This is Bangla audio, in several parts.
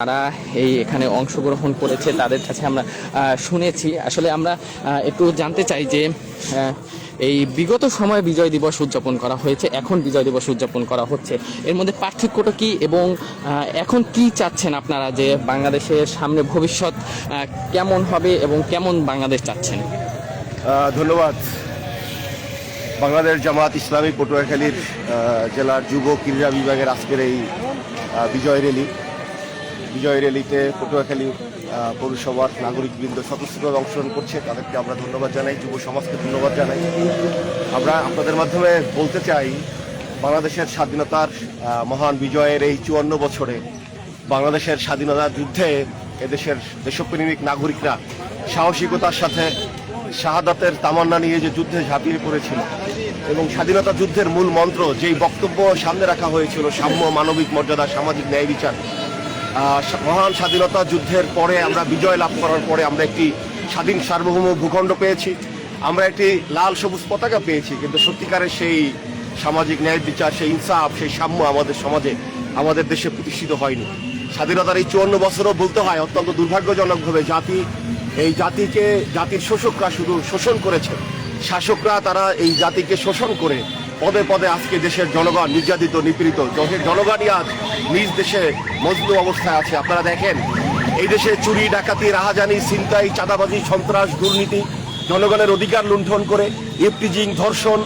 তারা এখানে অংশগ্রহণ করেছে তাদের কাছে আমরা শুনেছি। আসলে আমরা একটু জানতে চাই যে এই বিগত সময়ে বিজয় দিবস উদযাপন করা হয়েছে, এখন বিজয় দিবস উদযাপন করা হচ্ছে, এর মধ্যে পার্থক্যটা কি এবং এখন কি চাচ্ছেন আপনারা যে বাংলাদেশের সামনে ভবিষ্যৎ কেমন হবে এবং কেমন বাংলাদেশ চাচ্ছেন? ধন্যবাদ। বাংলাদেশ জামাত ইসলামী পটুয়াখালীর জেলার যুব ক্রীড়া বিভাগের আজকের এই বিজয় র্যালিতে পটুয়াখালী পৌরসভার নাগরিকবৃন্দ স্বতঃস্ফূর্তভাবে অংশগ্রহণ করছে। তাদেরকে আমরা ধন্যবাদ জানাই, যুব সমাজকে ধন্যবাদ জানাই। আমরা আপনাদের মাধ্যমে বলতে চাই, বাংলাদেশের স্বাধীনতার মহান বিজয়ের এই 54 বছরে বাংলাদেশের স্বাধীনতা যুদ্ধে এদেশের দেশপ্রেমিক নাগরিকরা সাহসিকতার সাথে শাহাদাতের তামান্না নিয়ে যে যুদ্ধে ঝাঁপিয়ে পড়েছিল এবং স্বাধীনতা যুদ্ধের মূল মন্ত্র যেই বক্তব্য সামনে রাখা হয়েছিল, সাম্য, মানবিক মর্যাদা, সামাজিক ন্যায় বিচার, মহান স্বাধীনতা যুদ্ধের পরে আমরা বিজয় লাভ করার পরে আমরা একটি স্বাধীন সার্বভৌম ভূখণ্ড পেয়েছি, আমরা একটি লাল সবুজ পতাকা পেয়েছি, কিন্তু সত্যিকারের সেই সামাজিক ন্যায় বিচার, সেই ইনসাফ, সেই সাম্য আমাদের সমাজে, আমাদের দেশে প্রতিষ্ঠিত হয়নি। স্বাধীনতার এই 54 বছরও বলতে হয় অত্যন্ত দুর্ভাগ্যজনকভাবে জাতির শোষকরা শুধু শোষণ করেছে, শাসকরা তারা এই জাতিকে শোষণ করে পদে পদে আজকে দেশের জনগণ নির্যাতিত, নিপীড়িত, জনগণই আজ নিজ দেশে মজলুম অবস্থায় আছে। আপনারা দেখেন, এই দেশে চুরি, ডাকাতি, রাহাজানি, ছিনতাই, চাঁদাবাজি, সন্ত্রাস, দুর্নীতি, জনগণের অধিকার লুণ্ঠন করে ইফটিজিং, ধর্ষণ,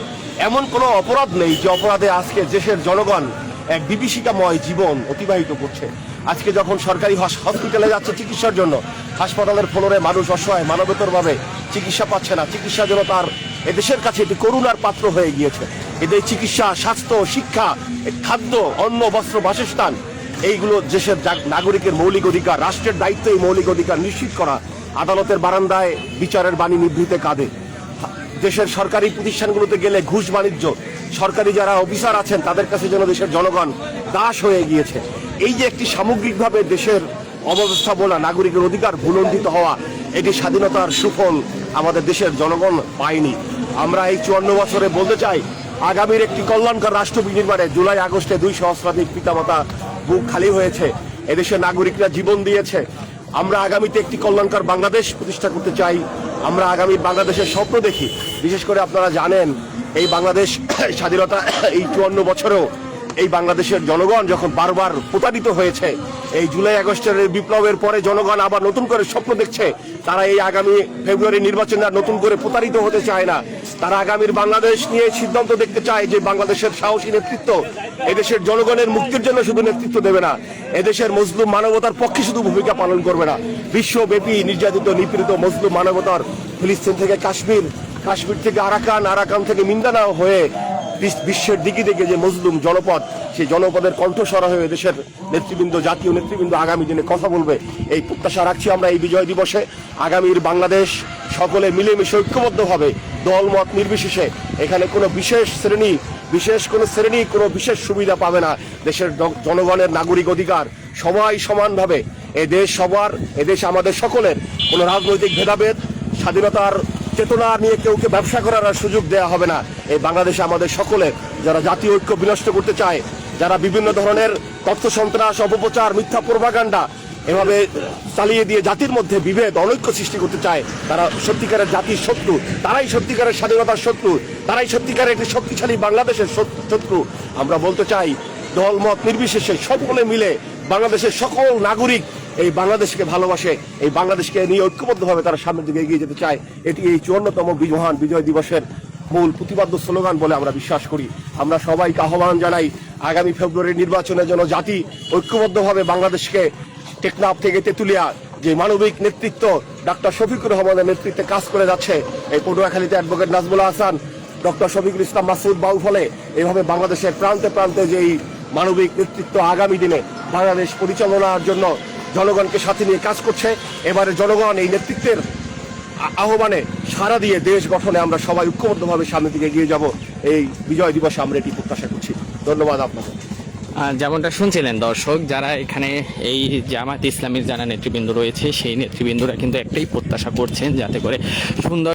এমন কোনো অপরাধ নেই যে অপরাধে আজকে দেশের জনগণ এক বিভীষিকাময় জীবন অতিবাহিত করছে। আজকে যখন সরকারি হসপিটালে যাচ্ছে চিকিৎসার জন্য, হাসপাতালের ফ্লোরে মানুষ অসহায় মানবেতরভাবে চিকিৎসা পাচ্ছে না, চিকিৎসার জন্য তার এদেশের কাছে একটি করুণার পাত্র হয়ে গিয়েছে। এদের চিকিৎসা, স্বাস্থ্য, শিক্ষা, খাদ্য, অন্ন, বস্ত্র, বাসস্থান, এইগুলো দেশের নাগরিকের মৌলিক অধিকার, রাষ্ট্রের দায়িত্ব এই মৌলিক অধিকার নিশ্চিত করা। আদালতের বারান্দায় বিচারের বাণী নিভৃতে কাঁদে। দেশের সরকারি প্রতিষ্ঠানগুলোতে গেলে ঘুষ বাণিজ্য, সরকারি যারা অফিসার আছেন তাদের কাছে যেন দেশের জনগণ দাস হয়ে গিয়েছে। এই যে একটি সামগ্রিকভাবে দেশের অব্যবস্থাপনা, নাগরিকের অধিকার ভূলণ্ঠিত হওয়া, এটি স্বাধীনতার সুফল আমাদের দেশের জনগণ পায়নি। আমরা এই 54 বছরে বলতে চাই, আগামীর একটি কল্যাণকর রাষ্ট্র বিনির্মাণে জুলাই আগস্টে 2 সহস্রাধিক পিতামাতা বুক খালি হয়েছে, এদেশের নাগরিকরা জীবন দিয়েছে। আমরা আগামীতে একটি কল্যাণকর বাংলাদেশ প্রতিষ্ঠা করতে চাই। আমরা আগামী বাংলাদেশের স্বপ্ন দেখি। বিশেষ করে আপনারা জানেন, এই বাংলাদেশ স্বাধীনতা এই 54 বছরেও এই বাংলাদেশের জনগণ যখন বারবার প্রতারিত হয়েছে, এই জুলাই আগস্টের বিপ্লবের পরে জনগণ আবার নতুন করে স্বপ্ন দেখছে। তারা এই আগামী ফেব্রুয়ারি নির্বাচনে নতুন করে প্রতারিত হতে চায় না। তারা আগামীর বাংলাদেশ নিয়ে সিদ্ধান্ত দেখতে চায় যে বাংলাদেশের সাহসী নেতৃত্ব এদেশের জনগণের মুক্তির জন্য শুধু নেতৃত্ব দেবে না, এদেশের মজলুম মানবতার পক্ষে শুধু ভূমিকা পালন করবে না, বিশ্বব্যাপী নির্যাতিত, নিপীড়িত মজলুম মানবতার ফিলিস্তিন থেকে কাশ্মীর, কাশ্মীর থেকে আরাকান থেকে মিন্দানাও হয়ে বিশ্বের দিকে দিকে যে মজলুম জনপদ, সেই জনপদের কণ্ঠস্বর হয়ে দেশের নেতৃবৃন্দ, জাতীয় নেতৃবৃন্দ আগামী দিনে কথা বলবে, এই প্রত্যাশা রাখছি আমরা এই বিজয় দিবসে। আগামীর বাংলাদেশ সকলে মিলেমিশে ঐক্যবদ্ধভাবে, দলমত নির্বিশেষে, এখানে কোনো বিশেষ শ্রেণী কোনো বিশেষ সুবিধা পাবে না। দেশের জনগণের নাগরিক অধিকার সবাই সমানভাবে, এ দেশ সবার, এ দেশ আমাদের সকলের। কোনো রাজনৈতিক ভেদাভেদ, স্বাধীনতার চেতনা নিয়ে কেউকে ব্যবসা করার সুযোগ দেওয়া হবে না। এই বাংলাদেশে আমাদের সকলের, যারা জাতীয় ঐক্য বিনষ্ট করতে চায়, যারা বিভিন্ন ধরনের তথ্য সন্ত্রাস, অপপ্রচার, মিথ্যা প্রোপাগান্ডা এভাবে চালিয়ে দিয়ে জাতির মধ্যে বিভেদ, অনৈক্য সৃষ্টি করতে চায়, তারা সত্যিকারের জাতির শত্রু, তারাই সত্যিকারের স্বাধীনতার শত্রু, তারাই সত্যিকারের একটি শক্তিশালী বাংলাদেশের শত্রু। আমরা বলতে চাই, দলমত নির্বিশেষে সকলে মিলে বাংলাদেশের সকল নাগরিক এই বাংলাদেশকে ভালোবাসে, এই বাংলাদেশকে নিয়ে ঐক্যবদ্ধভাবে তারা সামনের দিকে এগিয়ে যেতে চায়। এটি এই 54তম মহান বিজয় দিবসের মূল প্রতিপাদ্য স্লোগান বলে আমরা বিশ্বাস করি। আমরা সবাইকে আহ্বান জানাই, আগামী ফেব্রুয়ারি নির্বাচনের জন্য জাতি ঐক্যবদ্ধভাবে বাংলাদেশকে টেকনাফ থেকে তেঁতুলিয়া যে মানবিক নেতৃত্ব ডক্টর শফিকুর রহমানের নেতৃত্বে কাজ করে যাচ্ছে, এই পটুয়াখালীতে অ্যাডভোকেট নাজমুল হাসান, ডক্টর শফিকুল ইসলাম মাসুদ বাউফলে, এইভাবে বাংলাদেশের প্রান্তে প্রান্তে যে এই মানবিক নেতৃত্ব আগামী দিনে বাংলাদেশ পরিচালনার জন্য জনগণকে সাথে নিয়ে কাজ করছে। এবারে জনগণ এই নেতৃত্বের আহ্বানে সাড়া দিয়ে দেশ গঠনে আমরা সবাই ঐক্যবদ্ধভাবে সামনের দিকে এগিয়ে যাব, এই বিজয় দিবসে আমরা এটি প্রত্যাশা করছি। ধন্যবাদ আপনাকে। যেমনটা শুনছিলেন দর্শক, যারা এখানে এই জামাত ইসলামীর যারা নেতৃবৃন্দ রয়েছে, সেই নেতৃবৃন্দরা কিন্তু একটাই প্রত্যাশা করছেন, যাতে করে সুন্দর